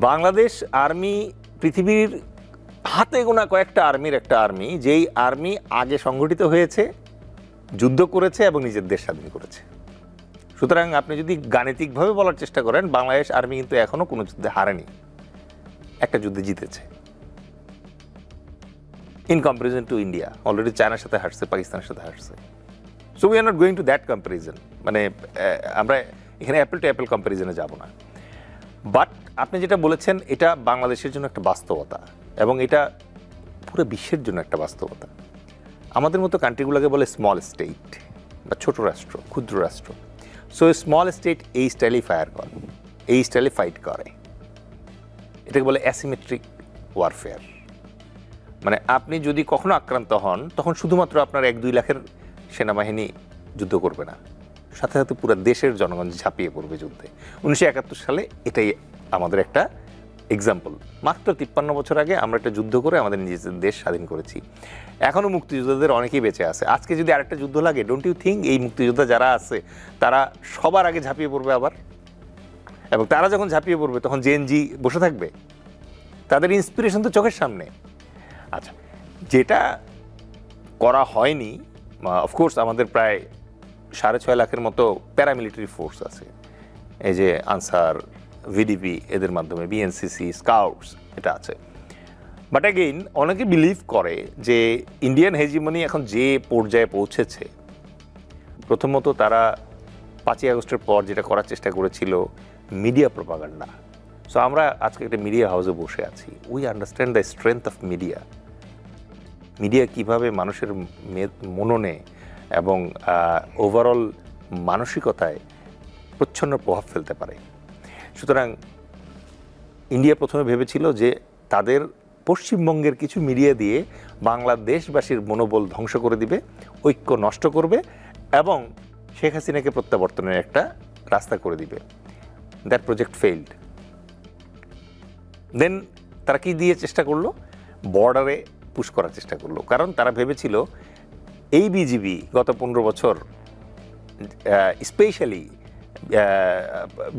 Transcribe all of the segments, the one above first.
Bangladesh army পৃথিবীর হাতে গোনা কয়েকটা আর্মির একটা আর্মি, যেই আর্মি আগে সংগঠিত হয়েছে, যুদ্ধ করেছে এবং নিজের দেশ স্বাধীন করেছে। সুতরাং আপনি যদি গাণিতিকভাবে বলার চেষ্টা করেন, বাংলাদেশ আর্মি কিন্তু এখনো কোনো যুদ্ধে হারেনি, একটা যুদ্ধে জিতেছে। In comparison to India, already চায়নার সাথে হারছে, পাকিস্তানের সাথে হারছে। So we are not going to that comparison, মানে আমরা এখানে অ্যাপেল টু অ্যাপেল কম্পারিজনে যাব না। বাট আপনি যেটা বলেছেন এটা বাংলাদেশের জন্য একটা বাস্তবতা, এবং এটা পুরো বিশ্বের জন্য একটা বাস্তবতা। আমাদের মতো কান্ট্রিগুলোকে বলে স্মল স্টেট বা ছোট রাষ্ট্র, ক্ষুদ্র রাষ্ট্র। সো স্মল স্টেট এই স্টাইলে ফায়ার করে, এই স্টাইলে ফাইট করে। এটাকে বলে অ্যাসিমেট্রিক ওয়ারফেয়ার। মানে আপনি যদি কখনো আক্রান্ত হন, তখন শুধুমাত্র আপনার 1-2 লাখের সেনাবাহিনী যুদ্ধ করবে না, সাথে সাথে পুরো দেশের জনগণ ঝাঁপিয়ে পড়বে যুদ্ধে। 1971 সালে এটাই আমাদের একটা এক্সাম্পল। মাত্র 53 বছর আগে আমরা একটা যুদ্ধ করে আমাদের নিজেদের দেশ স্বাধীন করেছি। এখনও মুক্তিযোদ্ধাদের অনেকেই বেঁচে আছে। আজকে যদি আরেকটা যুদ্ধ লাগে, ডোন্ট ইউ থিঙ্ক এই মুক্তিযোদ্ধা যারা আছে তারা সবার আগে ঝাঁপিয়ে পড়বে আবার? এবং তারা যখন ঝাঁপিয়ে পড়বে তখন জেএনজি বসে থাকবে? তাদের ইন্সপিরেশন তো চোখের সামনে। আচ্ছা, যেটা করা হয়নি, অফকোর্স আমাদের প্রায় 6.5 লাখের মতো প্যারামিলিটারি ফোর্স আছে, এই যে আনসার, ভিডিপি, এদের মাধ্যমে বিএনসিসি, স্কাউটস, এটা আছে। বাট অ্যাগেইন অনেকে বিলিভ করে যে ইন্ডিয়ান হেজিমনি এখন যে পর্যায়ে পৌঁছেছে, প্রথমত তারা 5ই আগস্টের পর যেটা করার চেষ্টা করেছিল, মিডিয়া প্রপাগান্ডা। সো আমরা আজকে একটা মিডিয়া হাউসে বসে আছি, we understand the strength of media. Media কীভাবে মানুষের মননে এবং ওভারঅল মানসিকতায় প্রচ্ছন্ন প্রভাব ফেলতে পারে। সুতরাং ইন্ডিয়া প্রথমে ভেবেছিল যে তাদের পশ্চিমবঙ্গের কিছু মিডিয়া দিয়ে বাংলাদেশবাসীর মনোবল ধ্বংস করে দিবে, ঐক্য নষ্ট করবে এবং শেখ হাসিনাকে প্রত্যাবর্তনের একটা রাস্তা করে দিবে। That project field. দেন তারা কি দিয়ে চেষ্টা করলো? বর্ডারে পুশ করার চেষ্টা করলো, কারণ তারা ভেবেছিল এই বিজিবি গত 15 বছর, স্পেশালি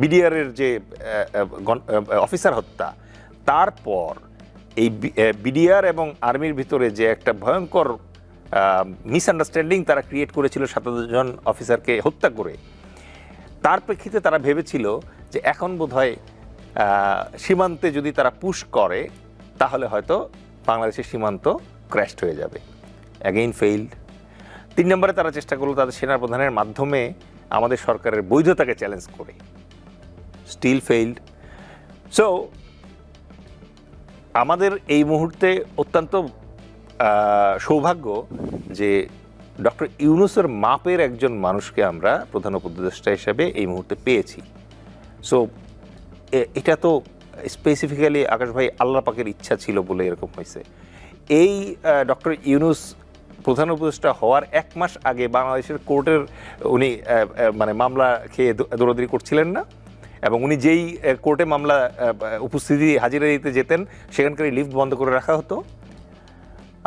বিডিআরের যে অফিসার হত্যা, তারপর এই বিডিআর এবং আর্মির ভিতরে যে একটা ভয়ঙ্কর মিসআন্ডারস্ট্যান্ডিং তারা ক্রিয়েট করেছিল 17 জন অফিসারকে হত্যা করে, তার প্রেক্ষিতে তারা ভেবেছিল যে এখন বোধহয় সীমান্তে যদি তারা পুশ করে তাহলে হয়তো বাংলাদেশের সীমান্ত ক্র্যাশড হয়ে যাবে। Again field. 3 নম্বরে তারা চেষ্টা করলো তাদের সেনাপ্রধানের মাধ্যমে আমাদের সরকারের বৈধতাকে চ্যালেঞ্জ করে, স্টিল ফেইল্ড। সো আমাদের এই মুহূর্তে অত্যন্ত সৌভাগ্য যে ডক্টর ইউনূসের মাপের একজন মানুষকে আমরা প্রধান উপদেষ্টা হিসেবে এই মুহূর্তে পেয়েছি। সো এটা তো স্পেসিফিক্যালি আকাশ ভাই আল্লাহ পাকের ইচ্ছা ছিল বলে এরকম হয়েছে। এই ডক্টর ইউনূস প্রধান উপদেষ্টা হওয়ার 1 মাস আগে বাংলাদেশের কোর্টের উনি মানে মামলা খেয়ে দৌড়াদৌড়ি করছিলেন না, এবং উনি যেই কোর্টে মামলা উপস্থিতি হাজিরা দিতে যেতেন সেখানকার লিফট বন্ধ করে রাখা হতো।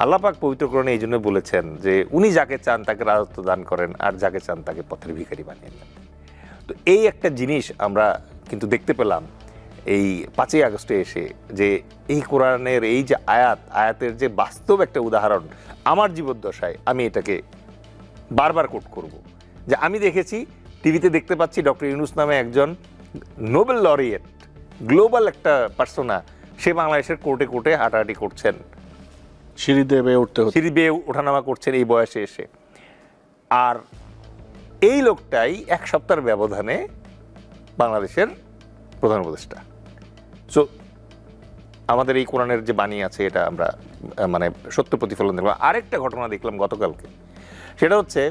আল্লাহ পাক পবিত্র কোরআনে এই জন্য বলেছেন যে উনি যাকে চান তাকে রাজত্ব দান করেন, আর যাকে চান তাকে পথের ভিখারি বানিয়ে নেন। তো এই একটা জিনিস আমরা কিন্তু দেখতে পেলাম এই 5ই আগস্টে এসে, যে এই কোরআনের এই যে আয়াতের যে বাস্তব একটা উদাহরণ আমার জীবদ্দশায়, আমি এটাকে বারবার কোট করব যে আমি দেখেছি, টিভিতে দেখতে পাচ্ছি ডক্টর ইউনূস নামে একজন নোবেল লরিয়েট, গ্লোবাল একটা পার্সোনা, সে বাংলাদেশের কোর্টে কোর্টে হাঁটাহাঁটি করছেন, সিঁড়ি বেয়ে ওঠানামা করছেন এই বয়সে এসে। আর এই লোকটাই 1 সপ্তাহের ব্যবধানে বাংলাদেশের প্রধান উপদেষ্টা। সো আমাদের এই কোরআনের যে বাণী আছে এটা আমরা মানে সত্য প্রতিফলন দেখলাম। আরেকটা ঘটনা দেখলাম গতকালকে, সেটা হচ্ছে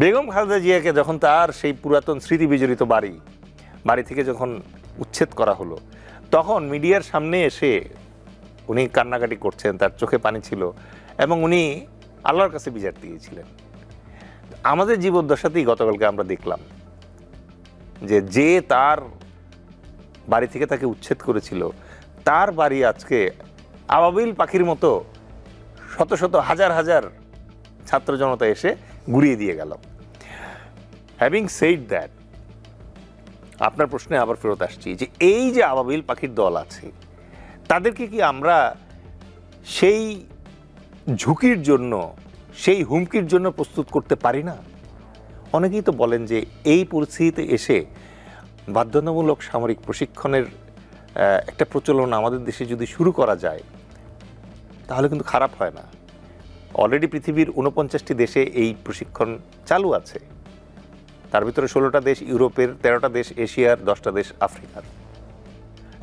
বেগম খালেদা জিয়াকে যখন তার সেই পুরাতন স্মৃতি বিজড়িত বাড়ি থেকে যখন উচ্ছেদ করা হলো, তখন মিডিয়ার সামনে এসে উনি কান্নাকাটি করছেন, তার চোখে পানি ছিল এবং উনি আল্লাহর কাছে বিচার দিয়েছিলেন। আমাদের জীবদ্দশাতেই গতকালকে আমরা দেখলাম যে তার বাড়ি থেকে তাকে উচ্ছেদ করেছিল, তার বাড়ি আজকে আবাবিল পাখির মতো শত শত হাজার হাজার ছাত্র জনতা এসে ঘুরিয়ে দিয়ে গেল। হ্যাভিং সেইড দ্যাট, আপনার প্রশ্নে আবার ফেরত আসছি যে এই যে আবাবিল পাখির দল আছে তাদেরকে কি আমরা সেই ঝুঁকির জন্য, সেই হুমকির জন্য প্রস্তুত করতে পারি না? অনেকেই তো বলেন যে এই পরিস্থিতিতে এসে বাধ্যতামূলক সামরিক প্রশিক্ষণের একটা প্রচলন আমাদের দেশে যদি শুরু করা যায় তাহলে কিন্তু খারাপ হয় না। অলরেডি পৃথিবীর 49টি দেশে এই প্রশিক্ষণ চালু আছে, তার ভিতরে 16টা দেশ ইউরোপের, 13টা দেশ এশিয়ার, 10টা দেশ আফ্রিকার,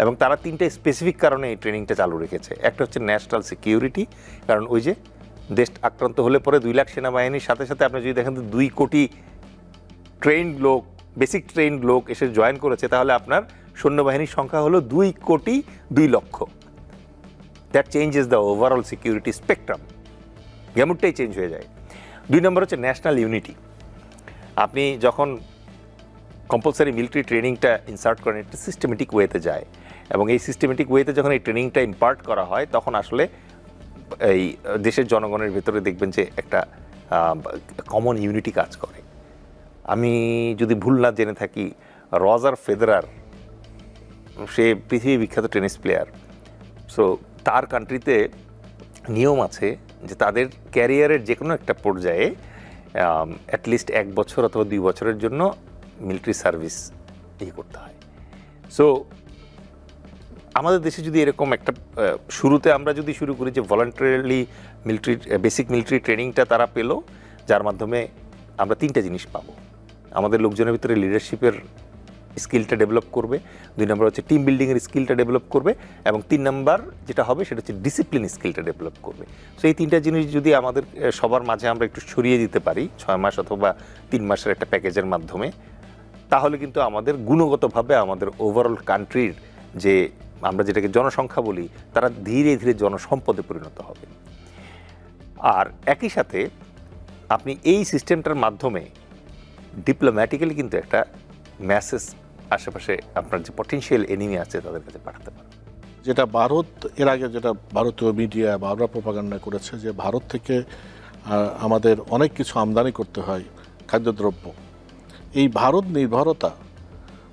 এবং তারা 3টে স্পেসিফিক কারণে এই ট্রেনিংটা চালু রেখেছে। একটা হচ্ছে ন্যাশনাল সিকিউরিটি, কারণ ওই যে দেশ আক্রান্ত হলে পরে 2 লাখ সেনাবাহিনীর সাথে সাথে আপনি যদি দেখেন 2 কোটি ট্রেন্ড লোক, বেসিক ট্রেন্ড লোক এসে জয়েন করেছে, তাহলে আপনার সৈন্যবাহিনীর সংখ্যা হলো 2 কোটি 2 লক্ষ। That changes the overall security spectrum, গেমুরটাই চেঞ্জ হয়ে যায়। 2 নম্বর হচ্ছে ন্যাশনাল ইউনিটি। আপনি যখন কম্পালসারি মিলিটারি ট্রেনিংটা ইনসার্ট করেন, একটা সিস্টেমেটিক ওয়েতে যায়, এবং এই সিস্টেমেটিক ওয়েতে যখন এই ট্রেনিংটা ইম্পার্ট করা হয় তখন আসলে এই দেশের জনগণের ভেতরে দেখবেন যে একটা কমন ইউনিটি কাজ করে। আমি যদি ভুল না জেনে থাকি, রজার ফেদেরার, সে পৃথিবী বিখ্যাত টেনিস প্লেয়ার, সো তার কান্ট্রিতে নিয়ম আছে যে তাদের ক্যারিয়ারের যে কোনো একটা পর্যায়ে অ্যাটলিস্ট 1 বছর অথবা 2 বছরের জন্য মিলিটারি সার্ভিস করতে হয়। সো আমাদের দেশে যদি এরকম একটা শুরুতে আমরা যদি শুরু করি যে ভলান্টারিলি মিলিটারি বেসিক মিলিটারি ট্রেনিংটা তারা পেল, যার মাধ্যমে আমরা 3টে জিনিস পাবো। আমাদের লোকজনের ভিতরে লিডারশিপের স্কিলটা ডেভেলপ করবে, 2 নম্বর হচ্ছে টিম বিল্ডিংয়ের স্কিলটা ডেভেলপ করবে, এবং 3 নম্বর যেটা হবে সেটা হচ্ছে ডিসিপ্লিন স্কিলটা ডেভেলপ করবে। সো এই 3টা জিনিস যদি আমাদের সবার মাঝে আমরা একটু ছড়িয়ে দিতে পারি 6 মাস অথবা 3 মাসের একটা প্যাকেজের মাধ্যমে, তাহলে কিন্তু আমাদের গুণগতভাবে আমাদের ওভারঅল কান্ট্রির যে আমরা যেটাকে জনসংখ্যা বলি, তারা ধীরে ধীরে জনসম্পদে পরিণত হবে। আর একই সাথে আপনি এই সিস্টেমটার মাধ্যমে ডিপ্লোম্যাটিক্যালি কিন্তু একটা মেসেজ আশেপাশে আপনার যে পটেনশিয়াল এনিমি আছে তাদের কাছে পাঠাতে পারে। যেটা ভারত এর আগে যেটা ভারতীয় মিডিয়া বা আমরা প্রোপাগান্ডা করেছে যে ভারত থেকে আমাদের অনেক কিছু আমদানি করতে হয় খাদ্যদ্রব্য, এই ভারত নির্ভরতা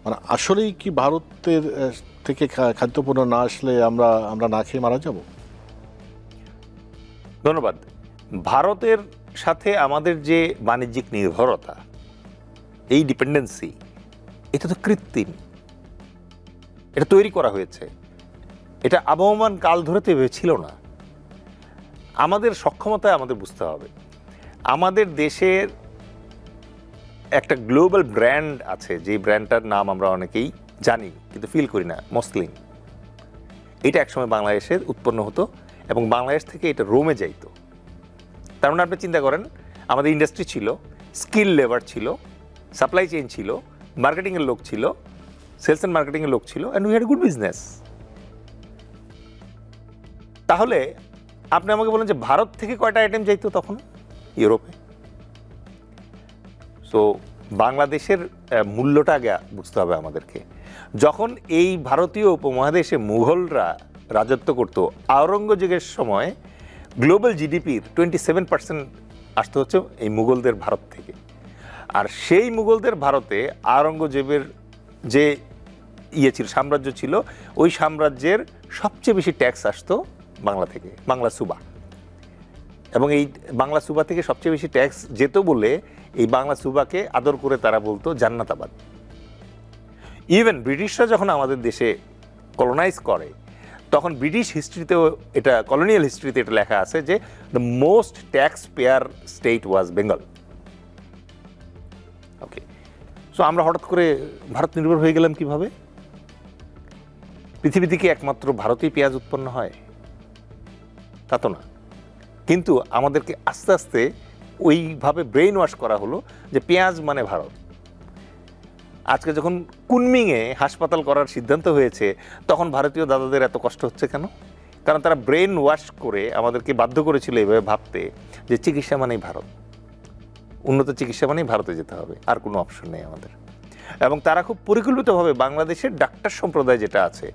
মানে আসলেই কি ভারতের থেকে খাদ্যপণ্য না আসলে আমরা না খেয়ে মারা যাব? ধন্যবাদ। ভারতের সাথে আমাদের যে বাণিজ্যিক নির্ভরতা, এই ডিপেন্ডেন্সি, এটা তো কৃত্রিম, এটা তৈরি করা হয়েছে, এটা আবহমান কাল ধরে তো এভাবে ছিল না। আমাদের সক্ষমতায় আমাদের বুঝতে হবে। আমাদের দেশের একটা গ্লোবাল ব্র্যান্ড আছে, যে ব্র্যান্ডটার নাম আমরা অনেকেই জানি কিন্তু ফিল করি না, মসলিন। এটা একসময় বাংলাদেশে উৎপন্ন হতো এবং বাংলাদেশ থেকে এটা রোমে যাইতো। তার মানে আপনি চিন্তা করেন, আমাদের ইন্ডাস্ট্রি ছিল, স্কিল লেবার ছিল, সাপ্লাই চেইন ছিল, মার্কেটিংয়ের লোক ছিল, সেলস অ্যান্ড মার্কেটিংয়ের লোক ছিল, and we had good business. তাহলে আপনি আমাকে বলেন যে ভারত থেকে কয়টা আইটেম যাইতো তখন ইউরোপে? সো বাংলাদেশের মূল্যটা আগে বুঝতে হবে আমাদেরকে। যখন এই ভারতীয় উপমহাদেশে মুঘলরা রাজত্ব করত, আওরঙ্গজেবের সময় গ্লোবাল জিডিপির 27% আসতে হচ্ছে এই মুঘলদের ভারত থেকে। আর সেই মুঘলদের ভারতে আওরঙ্গজেবের যে ছিল, সাম্রাজ্য ছিল, ওই সাম্রাজ্যের সবচেয়ে বেশি ট্যাক্স আসতো বাংলা থেকে, বাংলা সুবা। এবং এই বাংলা সুবা থেকে সবচেয়ে বেশি ট্যাক্স যেত বলে এই বাংলা সুবাকে আদর করে তারা বলতো জান্নাতাবাদ। ইভেন ব্রিটিশরা যখন আমাদের দেশে কলোনাইজ করে, তখন ব্রিটিশ হিস্ট্রিতেও এটা, কলোনিয়াল হিস্ট্রিতে এটা লেখা আছে যে the most tax payer state was Bengal. Okay, so আমরা হঠাৎ করে ভারত নির্ভর হয়ে গেলাম কিভাবে? পৃথিবী থেকে একমাত্র ভারতেই পেঁয়াজ উৎপন্ন হয় তা তো না, কিন্তু আমাদেরকে আস্তে আস্তে ওইভাবে ব্রেইন ওয়াশ করা হলো যে পেঁয়াজ মানে ভারত। আজকে যখন কুনমিংয়ে হাসপাতাল করার সিদ্ধান্ত হয়েছে, তখন ভারতীয় দাদাদের এত কষ্ট হচ্ছে কেন? কারণ তারা ব্রেন ওয়াশ করে আমাদেরকে বাধ্য করেছিল এভাবে ভাবতে যে চিকিৎসা মানেই ভারত, উন্নত চিকিৎসা মানেই ভারতে যেতে হবে, আর কোনো অপশন নেই আমাদের। এবং তারা খুব পরিকল্পিতভাবে বাংলাদেশের ডাক্তার সম্প্রদায় যেটা আছে,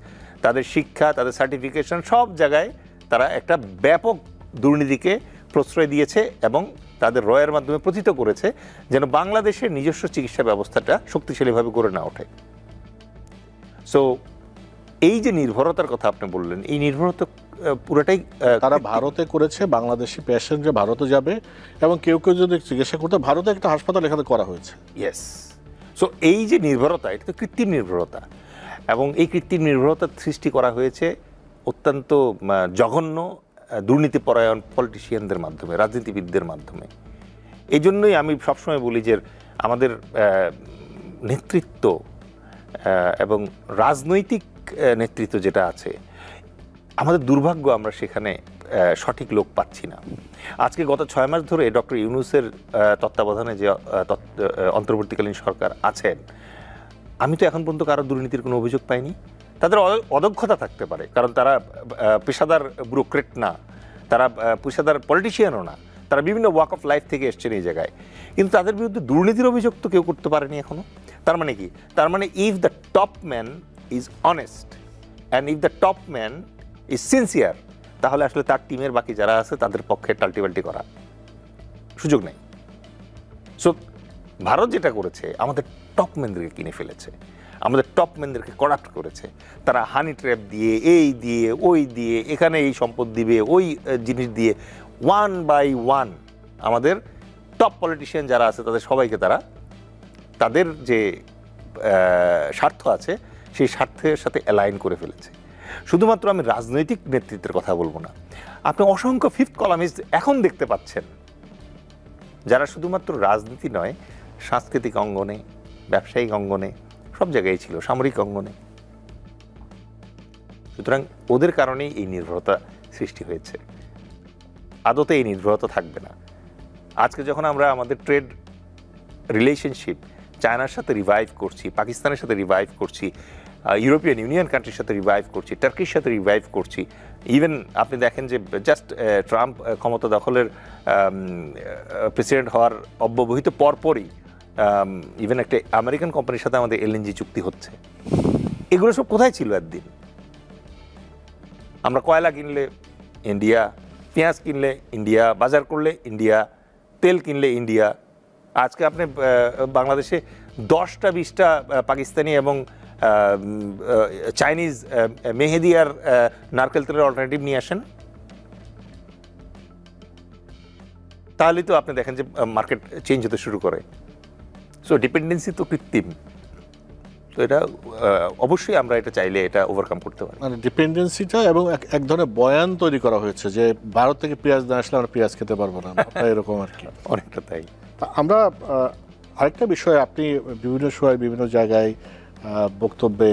তাদের শিক্ষা, তাদের সার্টিফিকেশন, সব জায়গায় তারা একটা ব্যাপক দুর্নীতিকে প্রশ্রয় দিয়েছে এবং তাদের রয়ের মাধ্যমে প্রথিত করেছে যেন বাংলাদেশের নিজস্ব চিকিৎসা ব্যবস্থাটা শক্তিশালীভাবে গড়ে না ওঠে। সো এই যে নির্ভরতার কথা আপনি বললেন, এই নির্ভরতা পুরোটাই তারা ভারতে করেছে, বাংলাদেশি পেশেন্ট যে ভারতে যাবে, এবং কেউ কেউ যদি চিকিৎসা করতে, ভারতে একটা হাসপাতাল এখানে করা হয়েছে। ইয়েস। সো এই যে নির্ভরতা, এটা তো কৃত্রিম নির্ভরতা, এবং এই কৃত্রিম নির্ভরতার সৃষ্টি করা হয়েছে অত্যন্ত জঘন্য দুর্নীতিপরায়ণ পলিটিশিয়ানদের মাধ্যমে, রাজনীতিবিদদের মাধ্যমে। এই জন্যই আমি সবসময় বলি যে আমাদের নেতৃত্ব এবং রাজনৈতিক নেতৃত্ব যেটা আছে, আমাদের দুর্ভাগ্য আমরা সেখানে সঠিক লোক পাচ্ছি না। আজকে গত 6 মাস ধরে ডক্টর ইউনূসের তত্ত্বাবধানে যে অন্তর্বর্তীকালীন সরকার আছেন, আমি তো এখন পর্যন্ত কারো দুর্নীতির কোনো অভিযোগ পাইনি। তাদের অদক্ষতা থাকতে পারে, কারণ তারা পেশাদার ব্যুরোক্রেট না, তারা পেশাদার পলিটিশিয়ানও না, তারা বিভিন্ন ওয়াক অফ লাইফ থেকে এসছেন এই জায়গায়, কিন্তু তাদের বিরুদ্ধে দুর্নীতির অভিযোগ তো কেউ করতে পারেনি এখনো। তার মানে কি? তার মানে if the top man is honest and if the top man is sincere, তাহলে আসলে তার টিমের বাকি যারা আছে তাদের পক্ষে টাল্টিবাল্টি করা সুযোগ নেই। সো ভারত যেটা করেছে, আমাদের টপ ম্যানদেরকে কিনে ফেলেছে, আমাদের টপ ম্যানদেরকে করাপ্ট করেছে। তারা হানি ট্র্যাপ দিয়ে, এই দিয়ে, ওই দিয়ে, এখানে এই সম্পদ দিবে, ওই জিনিস দিয়ে, ওয়ান বাই ওয়ান আমাদের টপ পলিটিশিয়ান যারা আছে তাদের সবাইকে তারা তাদের যে স্বার্থ আছে সেই স্বার্থের সাথে অ্যালাইন করে ফেলেছে। শুধুমাত্র আমি রাজনৈতিক নেতৃত্বের কথা বলবো না, আপনি অসংখ্য ফিফথ কলামিস্ট এখন দেখতে পাচ্ছেন যারা শুধুমাত্র রাজনীতি নয়, সাংস্কৃতিক অঙ্গনে, ব্যবসায়িক অঙ্গনে, সব জায়গায় ছিল, সামরিক অঙ্গনে। সুতরাং ওদের কারণেই এই নির্ভরতা সৃষ্টি হয়েছে। আদতে এই নির্ভরতা থাকবে না। আজকে যখন আমরা আমাদের ট্রেড রিলেশনশিপ চায়নার সাথে রিভাইভ করছি, পাকিস্তানের সাথে রিভাইভ করছি, ইউরোপিয়ান ইউনিয়ন কান্ট্রির সাথে রিভাইভ করছি, টার্কির সাথে রিভাইভ করছি, ইভেন আপনি দেখেন যে জাস্ট ট্রাম্প ক্ষমতা দখলের প্রেসিডেন্ট হওয়ার অব্যবহিত পরপরই ইভেন একটা আমেরিকান কোম্পানির সাথে আমাদের এলএনজি চুক্তি হচ্ছে। এগুলো সব কোথায় ছিল একদিন? আমরা কয়লা কিনলে ইন্ডিয়া, পেঁয়াজ কিনলে ইন্ডিয়া, বাজার করলে ইন্ডিয়া, তেল কিনলে ইন্ডিয়া। আজকে আপনি বাংলাদেশে 10টা 20টা পাকিস্তানি এবং চাইনিজ মেহেদি আর নারকেল তেলের অল্টারনেটিভ নিয়ে আসেন, তাহলেই তো আপনি দেখেন যে মার্কেট চেঞ্জ হতে শুরু করে। সো ডিপেন্ডেন্সি তো কৃত্রিম, তো এটা অবশ্যই আমরা এটা চাইলে এটা ওভারকাম করতে পারি। মানে ডিপেন্ডেন্সিটা, এবং এক ধরনের বয়ান তৈরি করা হয়েছে যে ভারত থেকে পেঁয়াজ না আসলে আমরা পেঁয়াজ খেতে পারবো না, এরকম আর কি। অনেকটা তাই। আমরা আরেকটা বিষয়, আপনি বিভিন্ন সময় বিভিন্ন জায়গায় বক্তব্যে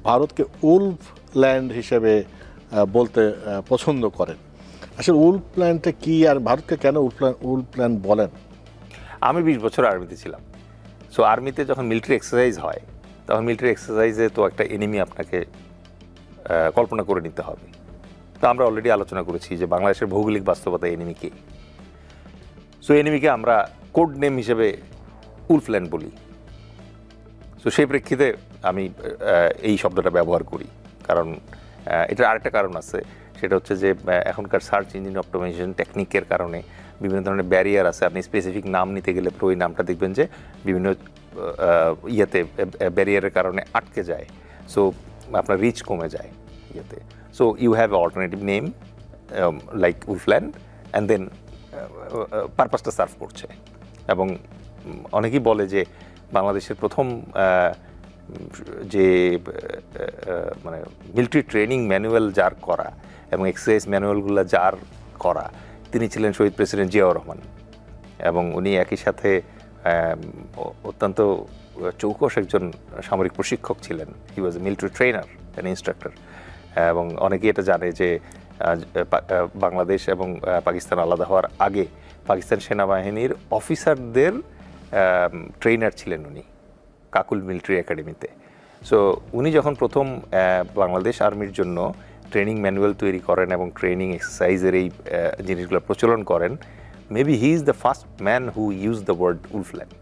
ভারতকে উলফ ল্যান্ড হিসেবে বলতে পছন্দ করেন। আসলে উলফ ল্যান্ডটা কি, আর ভারতকে কেন উলফ ল্যান্ড বলেন? আমি 20 বছর আর্মিতে ছিলাম। সো আর্মিতে যখন মিলিটারি এক্সারসাইজ হয়, তখন মিলিটারি এক্সারসাইজে তো একটা এনিমি আপনাকে কল্পনা করে নিতে হবে। তো আমরা অলরেডি আলোচনা করেছি যে বাংলাদেশের ভৌগোলিক বাস্তবতা এনিমি কে। সো এনিমিকে আমরা কোড নেম হিসেবে উলফ ল্যান্ড বলি। সো সেই প্রেক্ষিতে আমি এই শব্দটা ব্যবহার করি, কারণ এটার আরেকটা কারণ আছে, সেটা হচ্ছে যে এখনকার সার্চ ইঞ্জিন অপটিমাইজেশন টেকনিকের কারণে বিভিন্ন ধরনের ব্যারিয়ার আছে। আপনি স্পেসিফিক নাম নিতে গেলে ওই নামটা দেখবেন যে বিভিন্ন ইয়েতে ব্যারিয়ারের কারণে আটকে যায়, সো আপনার রিচ কমে যায় ইয়েতে। So you have a alternative name like Wolfland, and then পারপাসটা সার্ভ করছে। এবং অনেকেই বলে যে বাংলাদেশের প্রথম যে মানে মিলিটারি ট্রেনিং ম্যানুয়াল যার করা এবং এক্সারসাইজ ম্যানুয়ালগুলো যার করা, তিনি ছিলেন শহীদ প্রেসিডেন্ট জিয়াউর রহমান। এবং উনি একই সাথে অত্যন্ত চৌকস একজন সামরিক প্রশিক্ষক ছিলেন। He was a military trainer and instructor. এবং অনেকেই এটা জানে যে বাংলাদেশ এবং পাকিস্তান আলাদা হওয়ার আগে পাকিস্তান সেনাবাহিনীর অফিসারদের ট্রেনার ছিলেন উনি কাকুল মিলিটারি একাডেমিতে। সো উনি যখন প্রথম বাংলাদেশ আর্মির জন্য ট্রেনিং ম্যানুয়াল তৈরি করেন এবং ট্রেনিং এক্সারসাইজের এই জিনিসগুলো প্রচলন করেন, maybe he is the first man who use the word Wolfland.